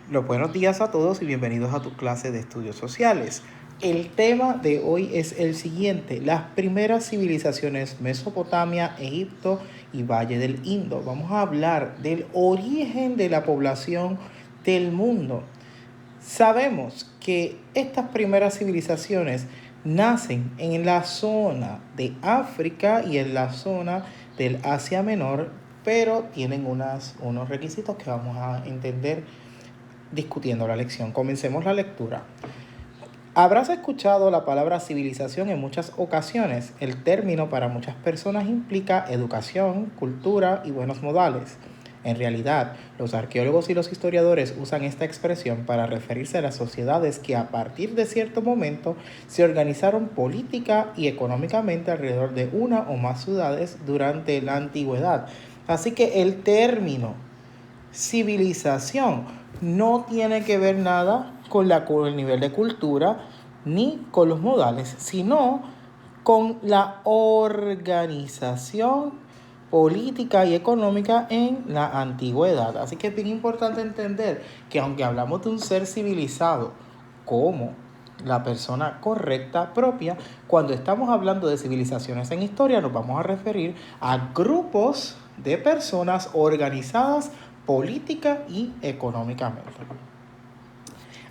Los buenos días a todos y bienvenidos a tu clase de estudios sociales. El tema de hoy es el siguiente: las primeras civilizaciones Mesopotamia, Egipto y Valle del Indo. Vamos a hablar del origen de la población del mundo. Sabemos que estas primeras civilizaciones nacen en la zona de África y en la zona del Asia Menor, pero tienen unos requisitos que vamos a entender discutiendo la lección. Comencemos la lectura. Habrás escuchado la palabra civilización en muchas ocasiones. El término para muchas personas implica educación, cultura y buenos modales. En realidad, los arqueólogos y los historiadores usan esta expresión para referirse a las sociedades que a partir de cierto momento se organizaron política y económicamente alrededor de una o más ciudades durante la antigüedad. Así que el término civilización no tiene que ver nada con el nivel de cultura ni con los modales, sino con la organización política y económica en la antigüedad. Así que es bien importante entender que aunque hablamos de un ser civilizado como la persona correcta propia, cuando estamos hablando de civilizaciones en historia nos vamos a referir a grupos de personas organizadas política y económicamente.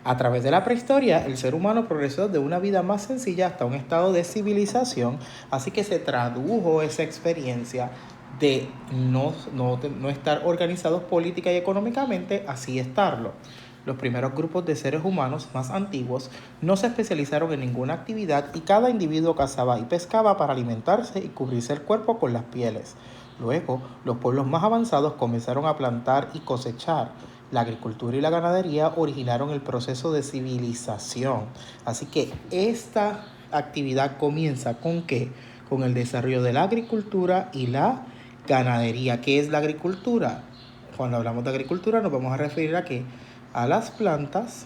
A través de la prehistoria, el ser humano progresó de una vida más sencilla hasta un estado de civilización, así que se tradujo esa experiencia de no estar organizados política y económicamente, así estarlo. Los primeros grupos de seres humanos más antiguos no se especializaron en ninguna actividad y cada individuo cazaba y pescaba para alimentarse y cubrirse el cuerpo con las pieles. Luego, los pueblos más avanzados comenzaron a plantar y cosechar. La agricultura y la ganadería originaron el proceso de civilización. Así que esta actividad comienza ¿con qué? Con el desarrollo de la agricultura y la ganadería. ¿Qué es la agricultura? Cuando hablamos de agricultura nos vamos a referir a qué? A las plantas.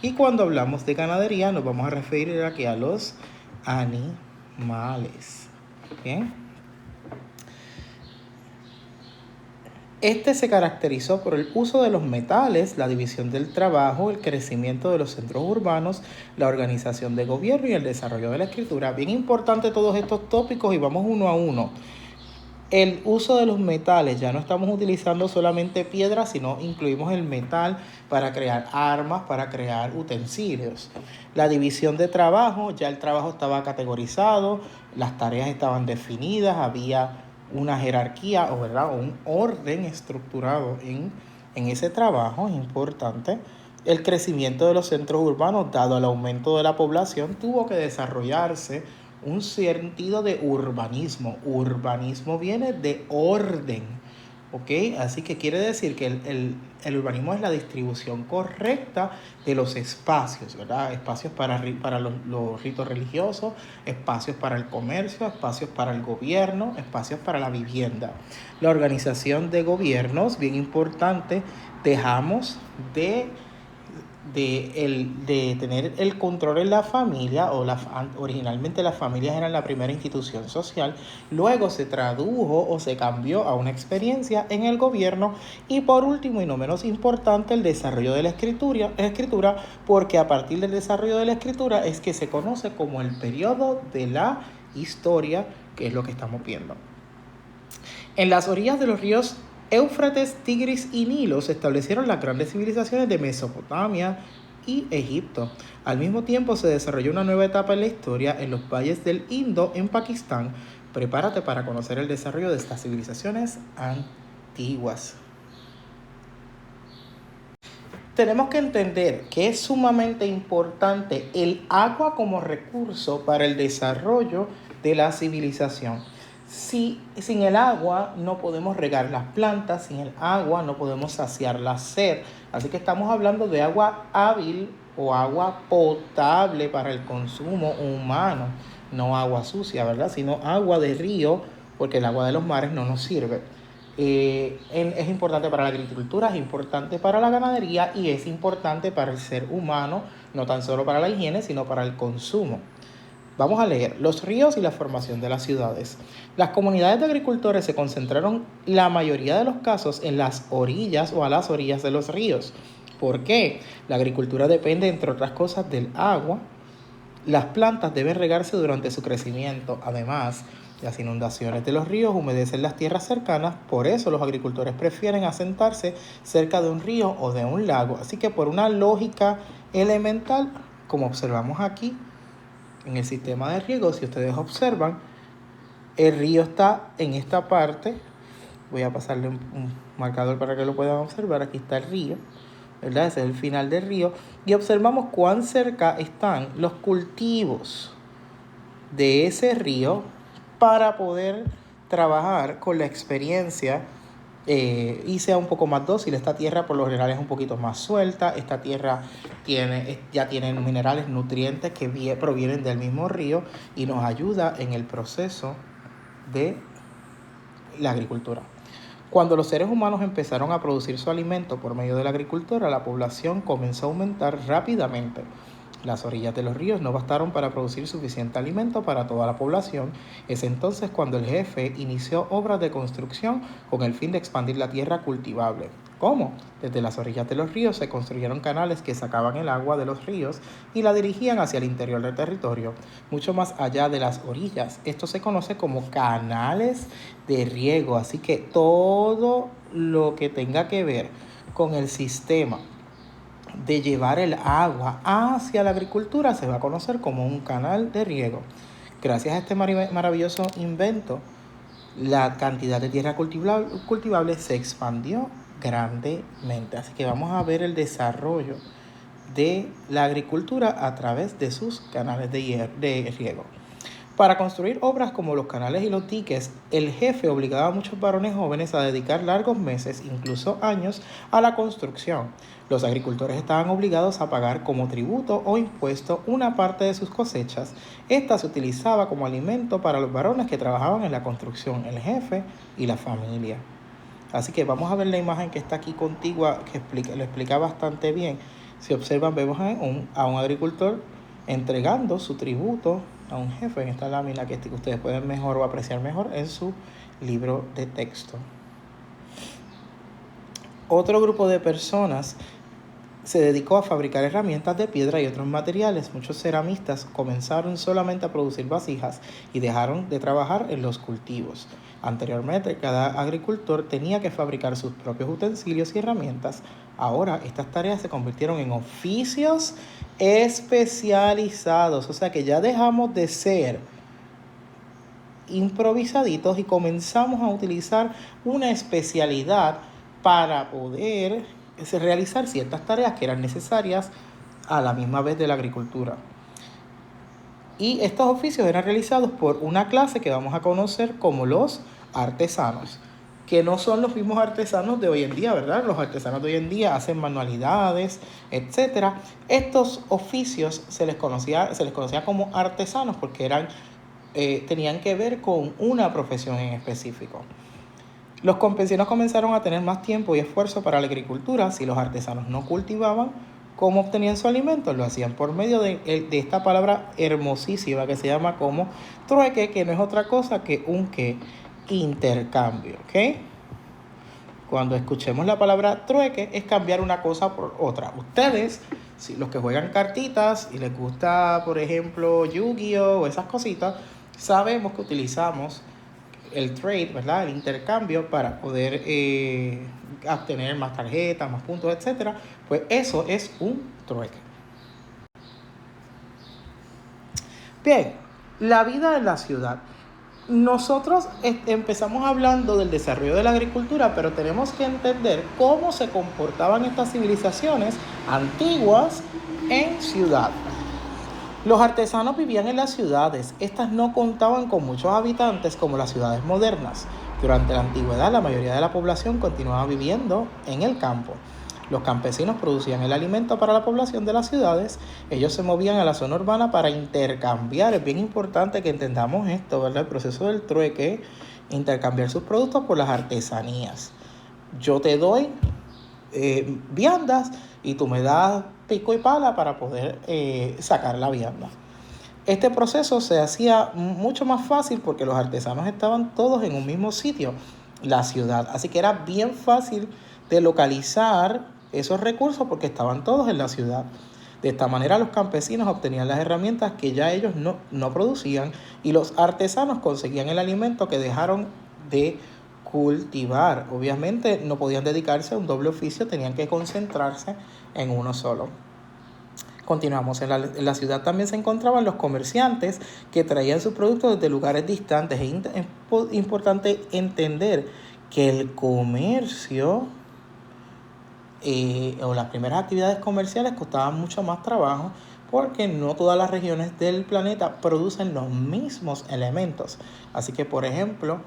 Y cuando hablamos de ganadería nos vamos a referir a qué? A los animales. ¿Bien? Este se caracterizó por el uso de los metales, la división del trabajo, el crecimiento de los centros urbanos, la organización de gobierno y el desarrollo de la escritura. Bien importante todos estos tópicos y vamos uno a uno. El uso de los metales, ya no estamos utilizando solamente piedras, sino incluimos el metal para crear armas, para crear utensilios. La división de trabajo, ya el trabajo estaba categorizado, las tareas estaban definidas, había una jerarquía o un orden estructurado en ese trabajo, es importante. El crecimiento de los centros urbanos, dado el aumento de la población, tuvo que desarrollarse un sentido de urbanismo. Urbanismo viene de orden, ¿ok? Así que quiere decir que el urbanismo es la distribución correcta de los espacios, ¿verdad? Espacios para los ritos religiosos, espacios para el comercio, espacios para el gobierno, espacios para la vivienda. La organización de gobiernos, bien importante, dejamos de tener el control en la familia, originalmente las familias eran la primera institución social, luego se tradujo o se cambió a una experiencia en el gobierno, y por último y no menos importante, el desarrollo de la escritura, porque a partir del desarrollo de la escritura es que se conoce como el periodo de la historia, que es lo que estamos viendo. En las orillas de los ríos Éufrates, Tigris y Nilo se establecieron las grandes civilizaciones de Mesopotamia y Egipto. Al mismo tiempo se desarrolló una nueva etapa en la historia en los valles del Indo en Pakistán. Prepárate para conocer el desarrollo de estas civilizaciones antiguas. Tenemos que entender que es sumamente importante el agua como recurso para el desarrollo de la civilización. Sin el agua no podemos regar las plantas, sin el agua no podemos saciar la sed. Así que estamos hablando de agua hábil o agua potable para el consumo humano, no agua sucia, ¿verdad? Sino agua de río, porque el agua de los mares no nos sirve. Es importante para la agricultura, es importante para la ganadería y es importante para el ser humano, no tan solo para la higiene, sino para el consumo. Vamos a leer los ríos y la formación de las ciudades. Las comunidades de agricultores se concentraron la mayoría de los casos en las orillas o a las orillas de los ríos. ¿Por qué? La agricultura depende, entre otras cosas, del agua. Las plantas deben regarse durante su crecimiento. Además, las inundaciones de los ríos humedecen las tierras cercanas, por eso los agricultores prefieren asentarse cerca de un río o de un lago. Así que por una lógica elemental, como observamos aquí en el sistema de riego, si ustedes observan, el río está en esta parte. Voy a pasarle un marcador para que lo puedan observar. Aquí está el río, ¿verdad? Ese es el final del río. Y observamos cuán cerca están los cultivos de ese río para poder trabajar con la experiencia y sea un poco más dócil. Esta tierra por lo general es un poquito más suelta. Esta tierra ya tiene minerales, nutrientes que provienen del mismo río y nos ayuda en el proceso de la agricultura. Cuando los seres humanos empezaron a producir su alimento por medio de la agricultura, la población comenzó a aumentar rápidamente. Las orillas de los ríos no bastaron para producir suficiente alimento para toda la población. Es entonces cuando el jefe inició obras de construcción con el fin de expandir la tierra cultivable. ¿Cómo? Desde las orillas de los ríos se construyeron canales que sacaban el agua de los ríos y la dirigían hacia el interior del territorio, mucho más allá de las orillas. Esto se conoce como canales de riego, así que todo lo que tenga que ver con el sistema de llevar el agua hacia la agricultura se va a conocer como un canal de riego. Gracias a este maravilloso invento, la cantidad de tierra cultivable se expandió grandemente. Así que vamos a ver el desarrollo de la agricultura a través de sus canales de riego. Para construir obras como los canales y los diques, el jefe obligaba a muchos varones jóvenes a dedicar largos meses, incluso años, a la construcción. Los agricultores estaban obligados a pagar como tributo o impuesto una parte de sus cosechas. Esta se utilizaba como alimento para los varones que trabajaban en la construcción, el jefe y la familia. Así que vamos a ver la imagen que está aquí contigua, que lo explica bastante bien. Si observan, vemos a un agricultor entregando su tributo a un jefe en esta lámina que ustedes pueden mejor o apreciar mejor en su libro de texto. Otro grupo de personas se dedicó a fabricar herramientas de piedra y otros materiales. Muchos ceramistas comenzaron solamente a producir vasijas y dejaron de trabajar en los cultivos. Anteriormente, cada agricultor tenía que fabricar sus propios utensilios y herramientas. Ahora, estas tareas se convirtieron en oficios especializados. O sea que ya dejamos de ser improvisaditos y comenzamos a utilizar una especialidad para poder realizar ciertas tareas que eran necesarias a la misma vez de la agricultura. Y estos oficios eran realizados por una clase que vamos a conocer como los artesanos, que no son los mismos artesanos de hoy en día, ¿verdad? Los artesanos de hoy en día hacen manualidades, etc. Estos oficios se les conocía como artesanos porque tenían que ver con una profesión en específico. Los campesinos comenzaron a tener más tiempo y esfuerzo para la agricultura. Si los artesanos no cultivaban, ¿cómo obtenían su alimento? Lo hacían por medio de esta palabra hermosísima que se llama como trueque, que no es otra cosa que un intercambio, ¿ok? Cuando escuchemos la palabra trueque es cambiar una cosa por otra. Ustedes, si los que juegan cartitas y les gusta, por ejemplo, Yu-Gi-Oh o esas cositas, sabemos que utilizamos el trade, ¿verdad? El intercambio para poder obtener más tarjetas, más puntos, etc. Pues eso es un trueque. Bien, la vida en la ciudad. Nosotros empezamos hablando del desarrollo de la agricultura, pero tenemos que entender cómo se comportaban estas civilizaciones antiguas en ciudad. Los artesanos vivían en las ciudades. Estas no contaban con muchos habitantes como las ciudades modernas. Durante la antigüedad, la mayoría de la población continuaba viviendo en el campo. Los campesinos producían el alimento para la población de las ciudades. Ellos se movían a la zona urbana para intercambiar. Es bien importante que entendamos esto, ¿verdad? El proceso del trueque, intercambiar sus productos por las artesanías. Yo te doy viandas y tú me das pico y pala para poder sacar la vianda. Este proceso se hacía mucho más fácil porque los artesanos estaban todos en un mismo sitio, la ciudad. Así que era bien fácil de localizar esos recursos porque estaban todos en la ciudad. De esta manera los campesinos obtenían las herramientas que ya ellos no producían y los artesanos conseguían el alimento que dejaron de cultivar. Obviamente no podían dedicarse a un doble oficio, tenían que concentrarse en uno solo. Continuamos, en la ciudad también se encontraban los comerciantes que traían sus productos desde lugares distantes. Es importante entender que el comercio o las primeras actividades comerciales costaban mucho más trabajo porque no todas las regiones del planeta producen los mismos elementos. Así que, por ejemplo,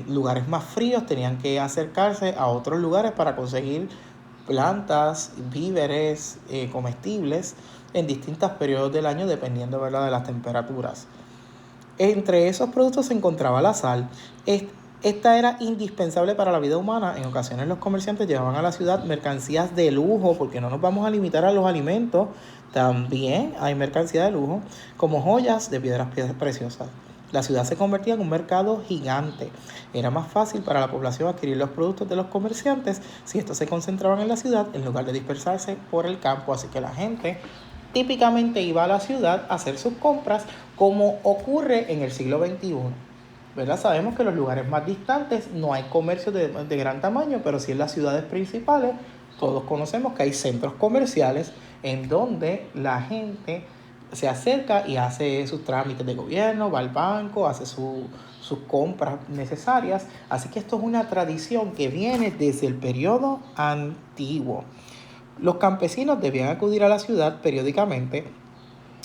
lugares más fríos tenían que acercarse a otros lugares para conseguir plantas, víveres, comestibles en distintos periodos del año dependiendo, ¿verdad?, de las temperaturas. Entre esos productos se encontraba la sal. Esta era indispensable para la vida humana. En ocasiones los comerciantes llevaban a la ciudad mercancías de lujo, porque no nos vamos a limitar a los alimentos, también hay mercancía de lujo, como joyas de piedras preciosas. La ciudad se convertía en un mercado gigante. Era más fácil para la población adquirir los productos de los comerciantes si estos se concentraban en la ciudad en lugar de dispersarse por el campo. Así que la gente típicamente iba a la ciudad a hacer sus compras, como ocurre en el siglo XXI. ¿Verdad? Sabemos que en los lugares más distantes no hay comercio de gran tamaño, pero sí en las ciudades principales todos conocemos que hay centros comerciales en donde la gente se acerca y hace sus trámites de gobierno, va al banco, hace sus compras necesarias. Así que esto es una tradición que viene desde el periodo antiguo. Los campesinos debían acudir a la ciudad periódicamente.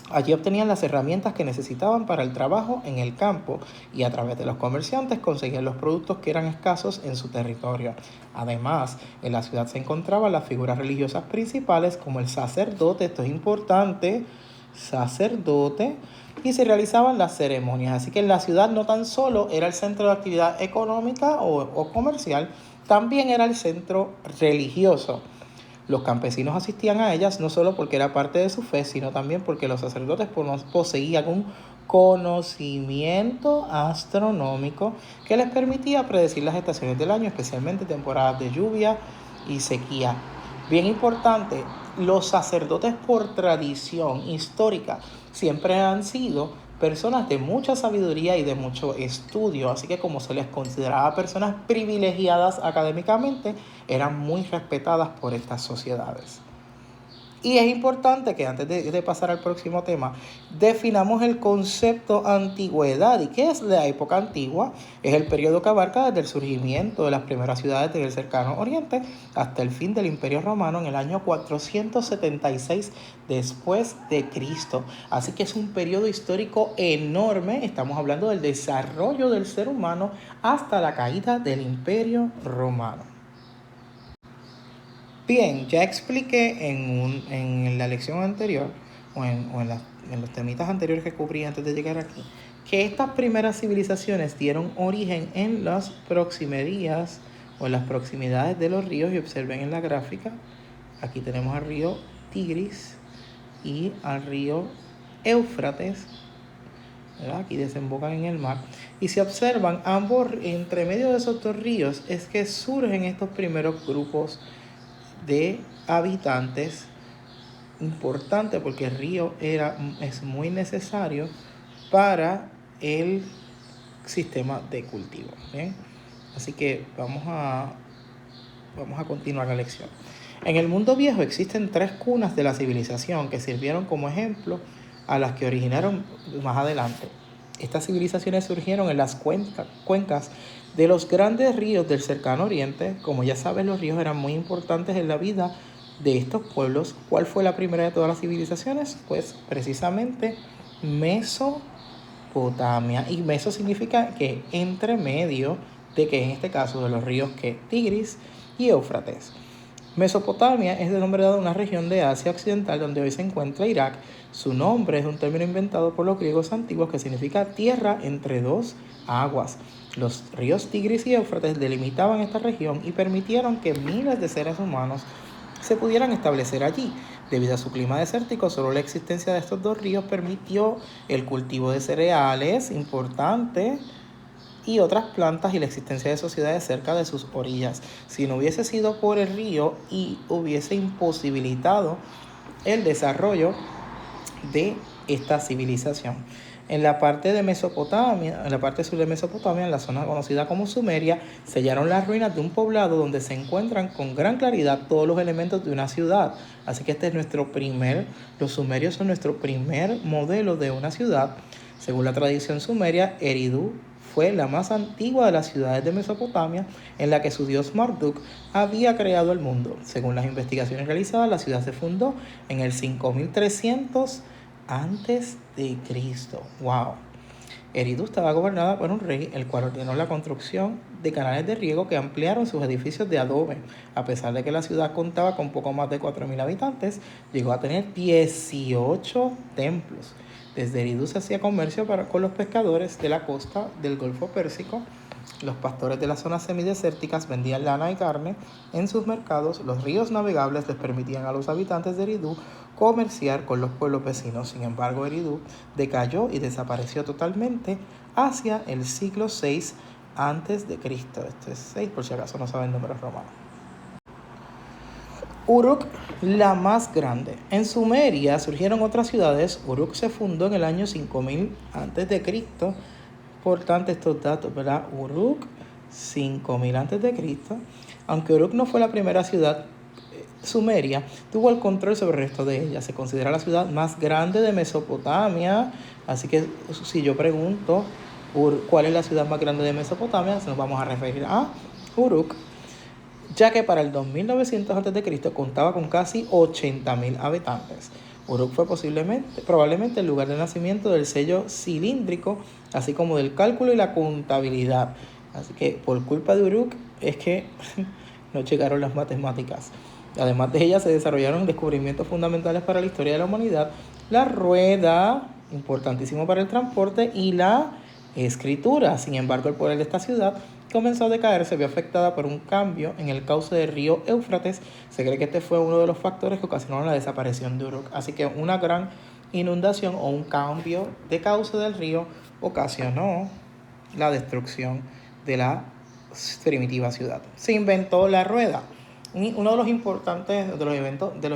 Allí obtenían las herramientas que necesitaban para el trabajo en el campo y a través de los comerciantes conseguían los productos que eran escasos en su territorio. Además, en la ciudad se encontraban las figuras religiosas principales como el sacerdote, esto es importante, sacerdote, y se realizaban las ceremonias. Así que en la ciudad no tan solo era el centro de actividad económica o comercial, también era el centro religioso. Los campesinos asistían a ellas no solo porque era parte de su fe, sino también porque los sacerdotes poseían un conocimiento astronómico que les permitía predecir las estaciones del año, especialmente temporadas de lluvia y sequía. Bien importante, los sacerdotes por tradición histórica siempre han sido personas de mucha sabiduría y de mucho estudio, así que como se les consideraba personas privilegiadas académicamente, eran muy respetadas por estas sociedades. Y es importante que antes de pasar al próximo tema, definamos el concepto antigüedad. ¿Y qué es la época antigua? Es el periodo que abarca desde el surgimiento de las primeras ciudades del cercano oriente hasta el fin del Imperio Romano en el año 476 después de Cristo. Así que es un periodo histórico enorme. Estamos hablando del desarrollo del ser humano hasta la caída del Imperio Romano. Bien, ya expliqué en la lección anterior en los temitas anteriores que cubrí antes de llegar aquí, que estas primeras civilizaciones dieron origen en las proximidades o en las proximidades de los ríos. Y observen en la gráfica, aquí tenemos al río Tigris y al río Éufrates, ¿verdad? Aquí desembocan en el mar. Y si observan, ambos, entre medio de esos dos ríos, es que surgen estos primeros grupos de habitantes. Importante porque el río es muy necesario para el sistema de cultivo. ¿Bien? Así que vamos a continuar la lección. En el mundo viejo existen 3 cunas de la civilización que sirvieron como ejemplo a las que originaron más adelante. Estas civilizaciones surgieron en las cuencas de los grandes ríos del cercano oriente. Como ya sabes, los ríos eran muy importantes en la vida de estos pueblos. ¿Cuál fue la primera de todas las civilizaciones? Pues precisamente Mesopotamia. Y Meso significa que entre medio de, que en este caso de los ríos que Tigris y Éufrates. Mesopotamia es el nombre dado a una región de Asia Occidental donde hoy se encuentra Irak. Su nombre es un término inventado por los griegos antiguos que significa tierra entre dos aguas. Los ríos Tigris y Éufrates delimitaban esta región y permitieron que miles de seres humanos se pudieran establecer allí. Debido a su clima desértico, solo la existencia de estos dos ríos permitió el cultivo de cereales importante y otras plantas y la existencia de sociedades cerca de sus orillas. Si no hubiese sido por el río y hubiese imposibilitado el desarrollo de esta civilización. En la parte de Mesopotamia, en la parte sur de Mesopotamia, en la zona conocida como Sumeria, se hallaron las ruinas de un poblado donde se encuentran con gran claridad todos los elementos de una ciudad. Así que los sumerios son nuestro primer modelo de una ciudad. Según la tradición sumeria, Eridu fue la más antigua de las ciudades de Mesopotamia en la que su dios Marduk había creado el mundo. Según las investigaciones realizadas, la ciudad se fundó en el 5300 antes de Cristo. ¡Wow! Eridu estaba gobernada por un rey, el cual ordenó la construcción de canales de riego que ampliaron sus edificios de adobe. A pesar de que la ciudad contaba con poco más de 4.000 habitantes, llegó a tener 18 templos. Desde Eridu se hacía comercio con los pescadores de la costa del Golfo Pérsico. Los pastores de las zonas semidesérticas vendían lana y carne en sus mercados. Los ríos navegables les permitían a los habitantes de Eridu comerciar con los pueblos vecinos. Sin embargo, Eridu decayó y desapareció totalmente hacia el siglo VI antes de Cristo. Esto es 6 por si acaso no saben números romanos. Uruk, la más grande. En Sumeria surgieron otras ciudades. Uruk se fundó en el año 5000 a.C. Importante estos datos, ¿verdad? Uruk, 5000 a.C. Aunque Uruk no fue la primera ciudad sumeria, tuvo el control sobre el resto de ella. Se considera la ciudad más grande de Mesopotamia. Así que si yo pregunto cuál es la ciudad más grande de Mesopotamia, nos vamos a referir a Uruk, ya que para el 2900 a.C. contaba con casi 80.000 habitantes. Uruk fue probablemente el lugar de nacimiento del sello cilíndrico, así como del cálculo y la contabilidad. Así que por culpa de Uruk es que no llegaron las matemáticas. Además de ella se desarrollaron descubrimientos fundamentales para la historia de la humanidad: la rueda, importantísimo para el transporte, y la escritura. Sin embargo, el poder de esta ciudad comenzó a decaer, se vio afectada por un cambio en el cauce del río Éufrates. Se cree que este fue uno de los factores que ocasionaron la desaparición de Uruk. Así que una gran inundación o un cambio de cauce del río ocasionó la destrucción de la primitiva ciudad. Se inventó la rueda. Uno de los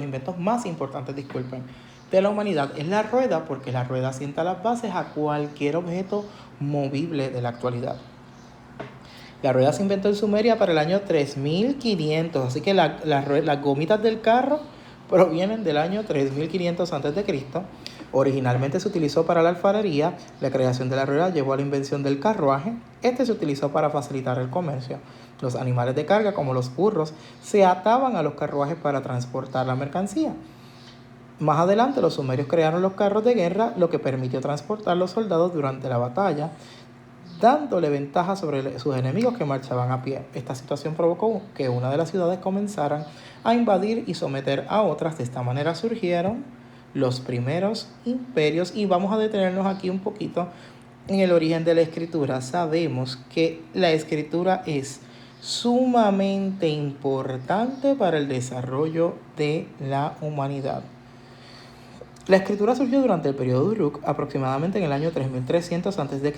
inventos más importantes, de la humanidad es la rueda, porque la rueda sienta las bases a cualquier objeto movible de la actualidad. La rueda se inventó en Sumeria para el año 3500, así que las gomitas del carro provienen del año 3500 a.C. Originalmente se utilizó para la alfarería. La creación de la rueda llevó a la invención del carruaje. Este se utilizó para facilitar el comercio. Los animales de carga, como los burros, se ataban a los carruajes para transportar la mercancía. Más adelante, los sumerios crearon los carros de guerra, lo que permitió transportar los soldados durante la batalla, dándole ventaja sobre sus enemigos que marchaban a pie. Esta situación provocó que una de las ciudades comenzaran a invadir y someter a otras. De esta manera surgieron los primeros imperios, y vamos a detenernos aquí un poquito en el origen de la escritura. Sabemos que la escritura es sumamente importante para el desarrollo de la humanidad. La escritura surgió durante el periodo de Uruk, aproximadamente en el año 3300 a.C.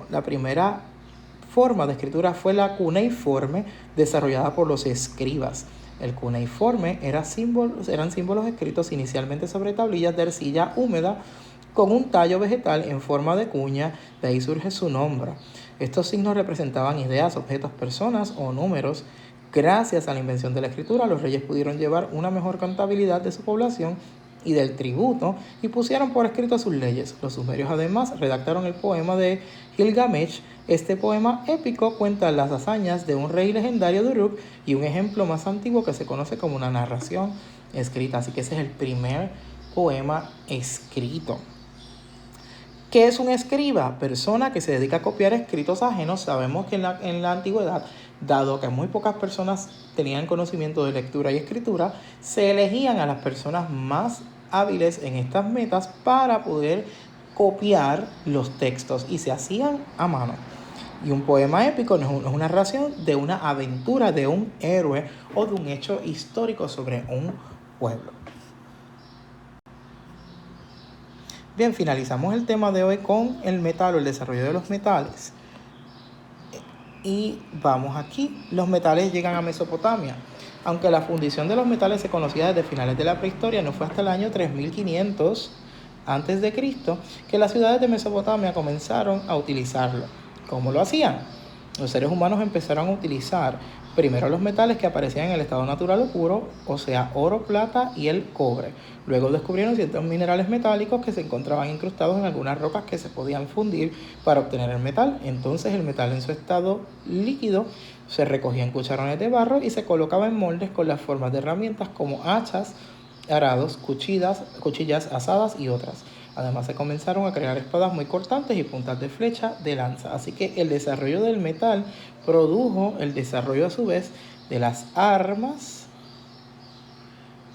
La primera forma de escritura fue la cuneiforme, desarrollada por los escribas. El cuneiforme eran símbolos escritos inicialmente sobre tablillas de arcilla húmeda con un tallo vegetal en forma de cuña. De ahí surge su nombre. Estos signos representaban ideas, objetos, personas o números. Gracias a la invención de la escritura, los reyes pudieron llevar una mejor contabilidad de su población y del tributo, y pusieron por escrito sus leyes. Los sumerios además redactaron el poema de Gilgamesh. Este poema épico cuenta las hazañas de un rey legendario de Uruk y un ejemplo más antiguo que se conoce como una narración escrita. Así que ese es el primer poema escrito. ¿Qué es un escriba? Persona que se dedica a copiar escritos ajenos. Sabemos que en la antigüedad, dado que muy pocas personas tenían conocimiento de lectura y escritura, se elegían a las personas más hábiles en estas metas para poder copiar los textos, y se hacían a mano. Y un poema épico no es una narración de una aventura de un héroe o de un hecho histórico sobre un pueblo. Bien, finalizamos el tema de hoy con el metal o el desarrollo de los metales. Y vamos aquí, los metales llegan a Mesopotamia. Aunque la fundición de los metales se conocía desde finales de la prehistoria, no fue hasta el año 3500 antes de Cristo que las ciudades de Mesopotamia comenzaron a utilizarlo. ¿Cómo lo hacían? Los seres humanos empezaron a utilizar primero los metales que aparecían en el estado natural o puro, o sea, oro, plata y el cobre. Luego descubrieron ciertos minerales metálicos que se encontraban incrustados en algunas rocas que se podían fundir para obtener el metal. Entonces el metal en su estado líquido se recogía en cucharones de barro y se colocaba en moldes con las formas de herramientas como hachas, arados, cuchillas asadas y otras. Además se comenzaron a crear espadas muy cortantes y puntas de flecha de lanza. Así que el desarrollo del metal produjo el desarrollo a su vez de las armas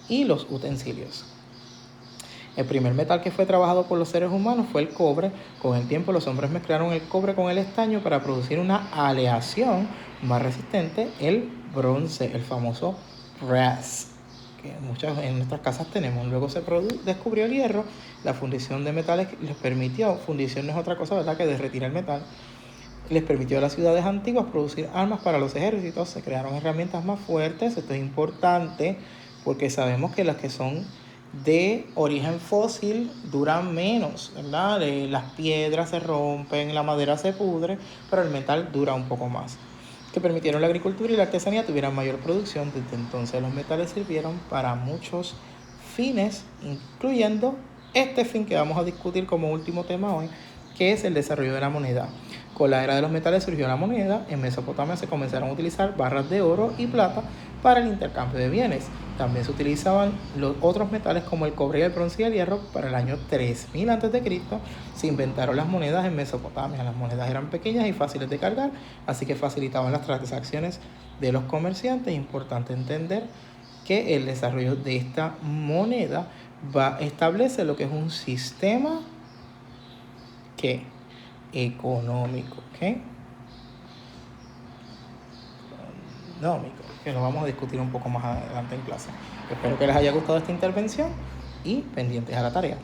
y los utensilios. El primer metal que fue trabajado por los seres humanos fue el cobre. Con el tiempo los hombres mezclaron el cobre con el estaño para producir una aleación más resistente, el bronce, el famoso brass, que muchas en nuestras casas tenemos. Luego se descubrió el hierro. La fundición de metales les permitió, fundición no es otra cosa, ¿verdad?, que derretir el metal. Les permitió a las ciudades antiguas producir armas para los ejércitos. Se crearon herramientas más fuertes. Esto es importante porque sabemos que las que son de origen fósil duran menos, ¿verdad? Las piedras se rompen, la madera se pudre, pero el metal dura un poco más. Que permitieron la agricultura y la artesanía tuvieran mayor producción. Desde entonces los metales sirvieron para muchos fines, incluyendo este fin que vamos a discutir como último tema hoy, que es el desarrollo de la moneda. Con la era de los metales surgió la moneda. En Mesopotamia se comenzaron a utilizar barras de oro y plata para el intercambio de bienes. También se utilizaban los otros metales como el cobre, el bronce y el hierro. Para el año 3000 a.C. se inventaron las monedas en Mesopotamia. Las monedas eran pequeñas y fáciles de cargar, así que facilitaban las transacciones de los comerciantes. Es importante entender que el desarrollo de esta moneda establece lo que es un sistema económico, económico, que lo vamos a discutir un poco más adelante en clase. Espero que les haya gustado esta intervención y pendientes a la tarea.